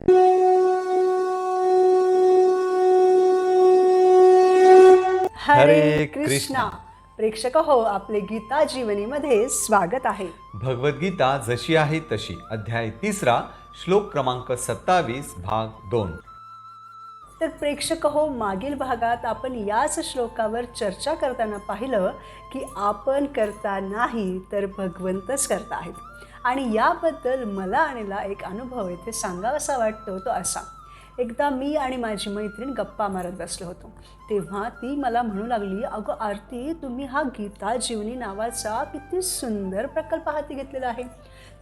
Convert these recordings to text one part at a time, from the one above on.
हरे हरे कृष्णा. कृष्णा. प्रेक्षक हो, आपले गीता जीवनीमध्ये स्वागत आहे. भगवद्गीता जशी आहे तशी अध्याय 3 श्लोक क्रमांक 27 भाग 2. तर प्रेक्षक हो, मागील भागात आपण याच श्लोकावर चर्चा करताना पाहिलं की आपण करता नाही तर भगवंतच करता आहेत. आणि याबद्दल मला आलेला एक अनुभव इथे सांगावासा वाटतो तो असा. एकदा मी आणि माझी मैत्रीण गप्पा मारत बसलो होतो. तेव्हा ती मला म्हणू लागली, अगं आरती, तुम्ही हा गीता जीवनी नावाचा किती सुंदर प्रकल्प हाती घेतलेला आहे.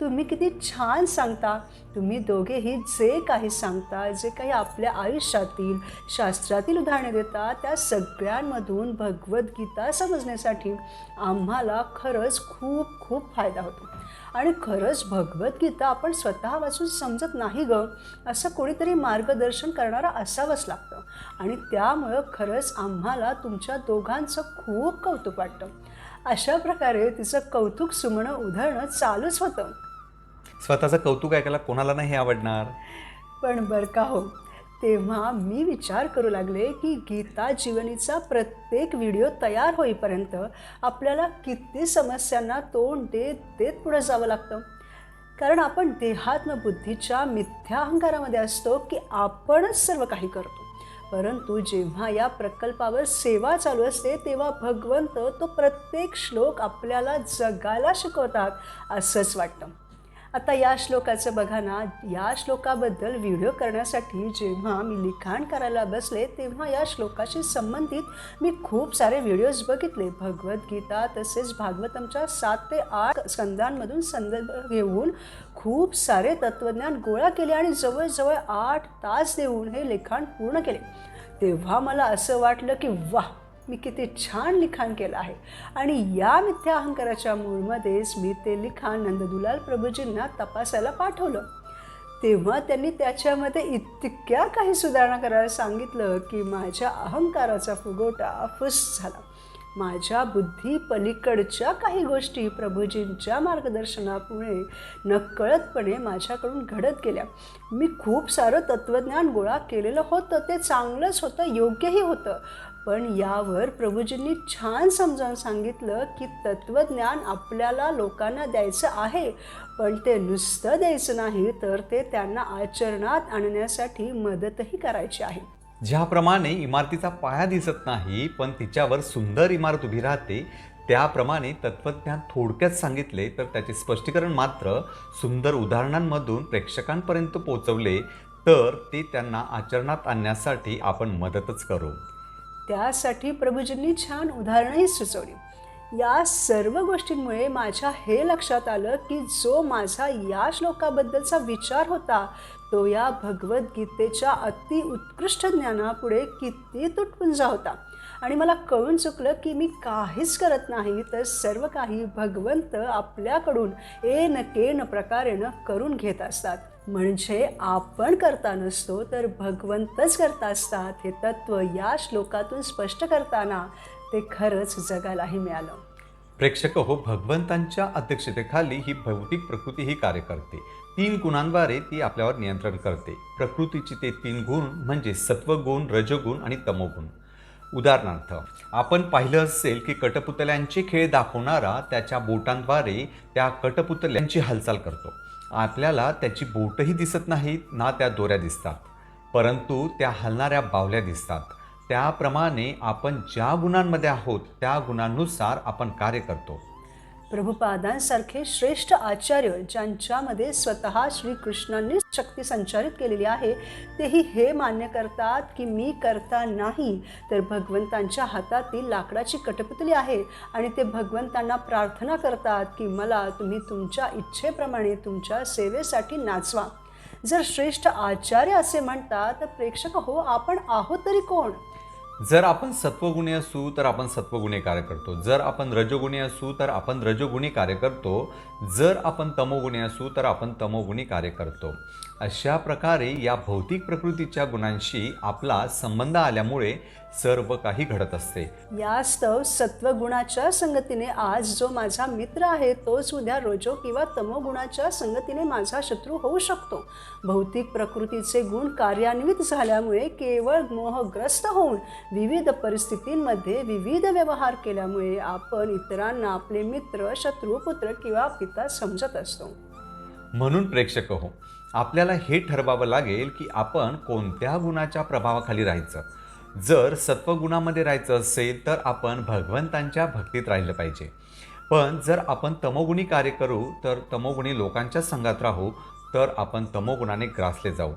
तुम्ही किती छान सांगता. तुम्ही दोघेही जे काही सांगता, जे काही आपल्या आयुष्यातील शास्त्रातील उदाहरणे देता, त्या सगळ्यांमधून भगवद्गीता समजण्यासाठी आम्हाला खरंच खूप खूप फायदा होतो. आणि खरंच भगवद्गीता आपण स्वतः वाचून समजत नाही गं, असं कोणीतरी मार्गदर्शन करणारा असावंच लागतं. आणि त्यामुळं खरंच आम्हाला तुमच्या दोघांचं खूप कौतुक वाटतं. अशा प्रकारे तिचं कौतुक सुमणं उधळणं चालूच होतं. स्वतःचं कौतुक ऐकायला कोणाला नाही आवडणार. पण बरं का हो, तेव्हा मी विचार करू लागले की गीता जीवनीचा प्रत्येक व्हिडिओ तयार होईपर्यंत आपल्याला किती समस्यांना तोंड देत देत पुढे जावं लागतं. कारण आपण देहात्मबुद्धीच्या मिथ्या अहंकारामध्ये असतो की आपणच सर्व काही करतो. परंतु जेव्हा या प्रकल्पावर सेवा चालू असते तेव्हा भगवंत तो प्रत्येक श्लोक आपल्याला जगायला शिकवतात असंच वाटतं. आता या श्लोकाचं बघा ना, या श्लोकाबद्दल व्हिडिओ करण्यासाठी जेव्हा मी लिखाण करायला बसले तेव्हा या श्लोकाशी संबंधित मी खूप सारे व्हिडिओज बघितले. भगवद्गीता तसेच भागवतमच्या 7 ते 8 स्कंदांमधून संदर्भ घेऊन खूप सारे तत्त्वज्ञान गोळा केले आणि जवळजवळ 8 तास देऊन हे लिखाण पूर्ण केले. तेव्हा मला असं वाटलं की वाह, मी किती छान लिखाण केलं आहे. आणि या मिथ्या अहंकाराच्या मूळमध्येच मी ते लिखाण नंददुलाल प्रभूजींना तपासायला पाठवलं. तेव्हा त्यांनी त्याच्यामध्ये इतक्या काही सुधारणा करायला सांगितलं की माझ्या अहंकाराचा फुगोटा फुस झाला. माझ्या बुद्धी पलीकडच्या काही गोष्टी प्रभूजींच्या मार्गदर्शनामुळे नकळतपणे माझ्याकडून घडत गेल्या. मी खूप सारं तत्त्वज्ञान गोळा केलेलं होतं, ते चांगलंच होतं, योग्यही होतं. पण यावर प्रभूजींनी छान समजावून सांगितलं की तत्त्वज्ञान आपल्याला लोकांना द्यायचं आहे, पण ते नुसतं द्यायचं नाही, तर ते त्यांना आचरणात आणण्यासाठी मदतही करायची आहे. ज्याप्रमाणे इमारतीचा पाया दिसत नाही पण तिच्यावर सुंदर इमारत उभी राहते, त्याप्रमाणे तत्त्वज्ञान थोडक्यात सांगितले तर त्याचे स्पष्टीकरण मात्र सुंदर उदाहरणांमधून प्रेक्षकांपर्यंत पोहोचवले तर ते त्यांना आचरणात आणण्यासाठी आपण मदतच करू. त्यासाठी प्रभूजींनी छान उदाहरणंही सुचवली. या सर्व गोष्टींमुळे माझ्या हे लक्षात आलं की जो माझा या श्लोकाबद्दलचा विचार होता तो या भगवद्गीतेच्या अतिउत्कृष्ट ज्ञानापुढे किती तुटपुंजा होता. आणि मला कळून चुकलं की मी काहीच करत नाही, तर सर्व काही भगवंत आपल्याकडून एन केन प्रकारेनं करून घेत असतात. म्हणजे आपण करता नसतो तर भगवंतच करता असतात. हे तत्त्व या श्लोकातून स्पष्ट करताना ते खरंच जगायलाही मिळालं. प्रेक्षक हो, भगवंतांच्या अध्यक्षतेखाली ही भौतिक प्रकृती ही कार्य करते. 3 गुणांद्वारे ती आपल्यावर नियंत्रण करते. प्रकृतीचे ते 3 गुण म्हणजे सत्वगुण, रजोगुण आणि तमोगुण. उदाहरणार्थ, आपण पाहिलं असेल की कठपुतल्यांचे खेळ दाखवणारा त्याच्या बोटांद्वारे त्या कठपुतल्यांची हालचाल करतो. आपल्याला त्याची बोटही दिसत नाहीत ना त्या दोऱ्या दिसतात, परंतु त्या हलणाऱ्या बावल्या दिसतात. त्याप्रमाणे आपण ज्या गुणांमध्ये आहोत त्या गुणांनुसार आपण कार्य करतो. प्रभुपादांसारखे श्रेष्ठ आचार्य ज्यांच्यामध्ये स्वतः श्रीकृष्णांनी शक्ती संचारित केलेली आहे, तेही हे मान्य करतात की मी करता नाही तर भगवंतांच्या हातातील लाकडाची कठपुतली आहे. आणि ते भगवंतांना प्रार्थना करतात की मला तुम्ही तुमच्या इच्छेप्रमाणे तुमच्या सेवेसाठी नाचवा. जर श्रेष्ठ आचार्य असे म्हणतात तर प्रेक्षक हो, आपण आहोत तरी कोण? जर आपण सत्वगुणी असू तर आपण सत्वगुणी कार्य करतो, जर आपण रजोगुणी असू तर आपण रजोगुणी कार्य करतो, जर आपण तमोगुणी असू तर आपण तमोगुणी कार्य करतो. अशा प्रकारे या भौतिक प्रकृतीच्या गुणांशी आपला संबंध आल्यामुळे सर्व काही घडत असते. यास्तव सत्वगुणाच्या संगतीने आज जो माझा मित्र आहे तोच उद्या रजो किंवा तमोगुणाच्या संगतीने माझा शत्रू होऊ शकतो. भौतिक प्रकृतीचे गुण कार्यान्वित झाल्यामुळे केवळ मोहग्रस्त होऊन विविध परिस्थितींमध्ये विविध व्यवहार केल्यामुळे आपण इतरांना आपले मित्र, शत्रू, पुत्र किंवा पिता समजत असतो. म्हणून प्रेक्षक हो, आपल्याला हे ठरवावं लागेल की आपण कोणत्या गुणाच्या प्रभावाखाली राहायचं. जर सत्वगुणामध्ये राहायचं असेल तर आपण भगवंतांच्या भक्तीत राहिलं पाहिजे. पण जर आपण तमोगुणी कार्य करू तर तमोगुणी लोकांच्या संघात राहू तर आपण तमोगुणाने ग्रासले जाऊ.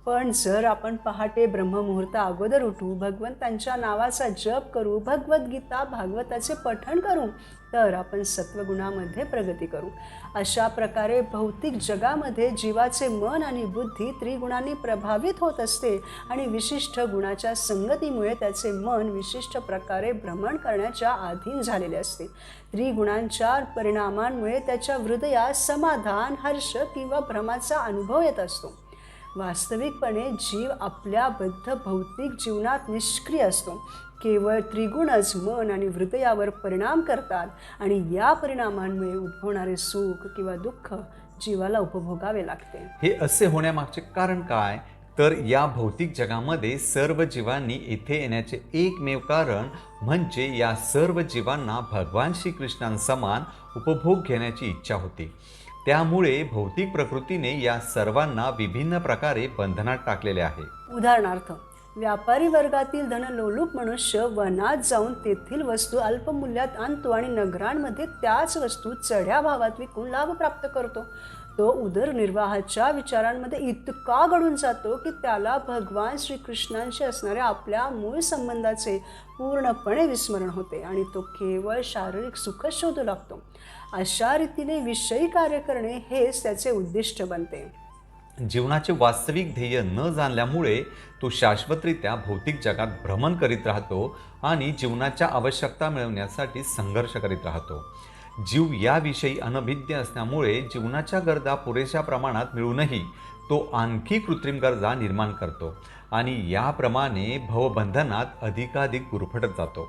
पण जर आपण पहाटे ब्रह्ममुहूर्त अगोदर उठू, भगवंतांच्या नावाचा जप करू, भगवद्गीता भागवताचे पठण करू तर आपण सत्वगुणामध्ये प्रगती करू. अशा प्रकारे भौतिक जगामध्ये जीवाचे मन आणि बुद्धी त्रिगुणांनी प्रभावित होत असते आणि विशिष्ट गुणाच्या संगतीमुळे त्याचे मन विशिष्ट प्रकारे भ्रमण करण्याच्या अधीन झालेले असते. त्रिगुणांच्या परिणामांमुळे त्याच्या हृदयात समाधान, हर्ष किंवा भ्रमाचा अनुभव येत असतो. वास्तविकपणे जीव आपल्या बद्ध भौतिक जीवनात निष्क्रिय असतो. केवळ त्रिगुणच मन आणि हृदयावर परिणाम करतात आणि या परिणामांमुळे उद्भवणारे सुख किंवा दुःख जीवाला उपभोगावे लागते. हे असे होण्यामागचे कारण काय? तर या भौतिक जगामध्ये सर्व जीवांनी येथे येण्याचे एकमेव कारण म्हणजे या सर्व जीवांना भगवान श्रीकृष्णांसमान उपभोग घेण्याची इच्छा होती. त्यामुळे भौतिक प्रकृतीने या सर्वांना विभिन्न प्रकारे बंधनात टाकलेले आहे. उदाहरणार्थ, व्यापारी वर्गातील धनलोलूप मनुष्य वनात जाऊन तेथील वस्तू अल्पमूल्यात आणतो आणि नगरांमध्ये त्याच वस्तू चढ्या भावात विकून लाभ प्राप्त करतो. तो उदरनिर्वाहाच्या विचारांमध्ये इतका गढून जातो की त्याला भगवान श्रीकृष्णांशी असणाऱ्या आपल्या मूळ संबंधाचे पूर्णपणे विस्मरण होते आणि तो केवळ शारीरिक सुख शोधू लागतो. अशा रीतीने विषयी कार्य करणे हेच त्याचे उद्दिष्ट बनते. जीवनाचे वास्तविक ध्येय न जाणल्यामुळे तो शाश्वतरित्या भौतिक जगात भ्रमण करीत राहतो आणि जीवनाच्या आवश्यकता मिळवण्यासाठी संघर्ष करीत राहतो. जीव याविषयी अनभिज्ञ असल्यामुळे जीवनाच्या गरजा पुरेशा प्रमाणात मिळूनही तो आणखी कृत्रिम गरजा निर्माण करतो आणि याप्रमाणे भवबंधनात अधिकाधिक गुरफटत जातो.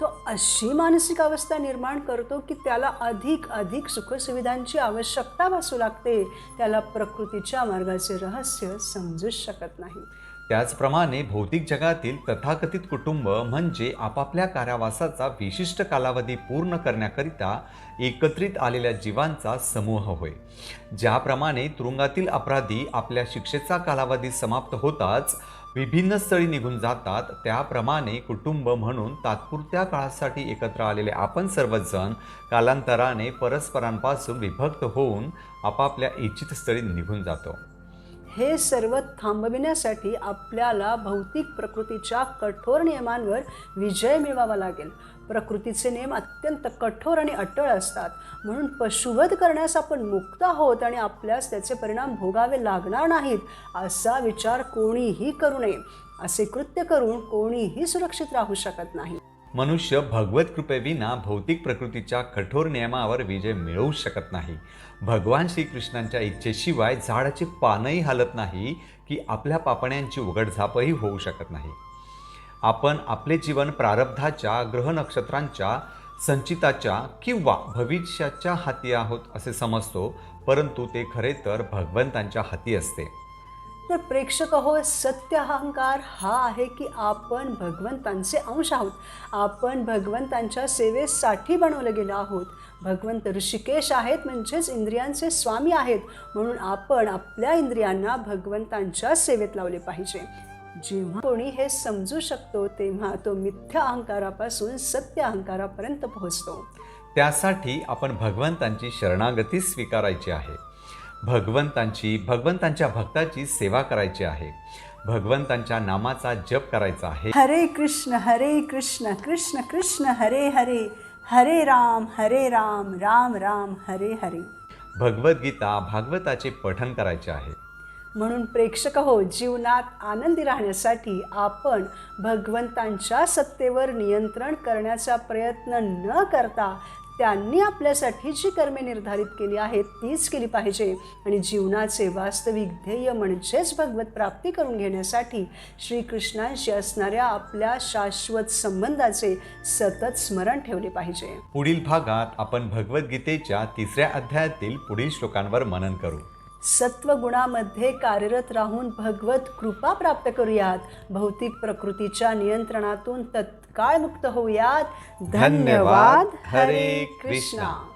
तो अशी मानसिक अवस्था निर्माण करतो की त्याला अधिक सुखसुविधांची आवश्यकता भासू लागते. त्याला प्रकृतीच्या मार्गाचे रहस्य समजूच शकत नाही. त्याचप्रमाणे भौतिक जगातील तथाकथित कुटुंब म्हणजे आपापल्या कारावासाचा विशिष्ट कालावधी पूर्ण करण्याकरिता एकत्रित आलेल्या जीवांचा समूह होय. ज्याप्रमाणे तुरुंगातील अपराधी आपल्या शिक्षेचा कालावधी समाप्त होताच विभिन्न स्थळी निघून जातात, त्याप्रमाणे कुटुंब म्हणून तात्पुरत्या काळासाठी एकत्र आलेले आपण सर्वजण कालांतराने परस्परांपासून विभक्त होऊन आपापल्या इच्छित स्थळी निघून जातो. हे सर्व थांबविण्यासाठी आपल्याला भौतिक प्रकृतीच्या कठोर नियमांवर विजय मिळवावा लागेल. प्रकृतीचे नियम अत्यंत कठोर आणि अटळ असतात. म्हणून पशुवध करण्यास आपण मुक्त आहोत आणि आपल्यास त्याचे परिणाम भोगावे लागणार नाहीत असा विचार कोणीही करू नये. असे कृत्य करून कोणीही सुरक्षित राहू शकत नाही. मनुष्य भगवत कृपेविना भौतिक प्रकृतीच्या कठोर नियमावर विजय मिळवू शकत नाही. भगवान श्रीकृष्णांच्या इच्छेशिवाय झाडाचे पानही हलत नाही की आपल्या पापण्यांची उघडझापही होऊ शकत नाही. आपण आपले जीवन प्रारब्धाच्या, ग्रह नक्षत्रांच्या, संचिताच्या किंवा भविष्याच्या हाती आहोत असे समजतो, परंतु ते खरे तर भगवंतांच्या हाती असते. तर प्रेक्षक हो, सत्य अहंकार हा आहे की आपण भगवंतांचे अंश आहोत. आपण भगवंतांच्या सेवेसाठी बनवले गेले आहोत. भगवंत ऋषिकेश आहेत म्हणजेच इंद्रियांचे स्वामी आहेत. म्हणून आपण आपल्या इंद्रियांना भगवंतांच्या सेवेत लावले पाहिजे. जेव्हा कोणी हे समजू शकतो तेव्हा तो मिथ्या अहंकारापासून सत्य अहंकारापर्यंत पोहोचतो. त्यासाठी आपण भगवंतांची शरणागती स्वीकारायची आहे. भगवंतांच्या भक्ताची सेवा करायची आहे. भगवंतांच्या नामाचा जप करायचा आहे. हरे कृष्ण कृष्ण कृष्ण हरे हरे, हरे राम राम राम हरे हरे. भगवद्गीता भागवताचे पठण करायचे आहे. म्हणून प्रेक्षक हो, जीवनात आनंदी राहण्यासाठी आपण भगवंतांच्या सत्तेवर नियंत्रण करण्याचा प्रयत्न न करता त्यांनी आपल्यासाठी जी कर्मे निर्धारित केली आहेत तीच केली पाहिजे आणि जीवनाचे वास्तविक ध्येय म्हणजेच भगवत प्राप्ती करून घेण्यासाठी श्रीकृष्णांशी असणाऱ्या आपल्या शाश्वत संबंधाचे सतत स्मरण ठेवले पाहिजे. पुढील भागात आपण भगवद्गीतेच्या 3ऱ्या अध्यायातील पुढील श्लोकांवर मनन करू. सत्वगुणामध्ये कार्यरत राहून भगवत कृपा प्राप्त करूयात. भौतिक प्रकृतीच्या नियंत्रणातून तत्काळ मुक्त होऊयात. धन्यवाद. हरे कृष्णा.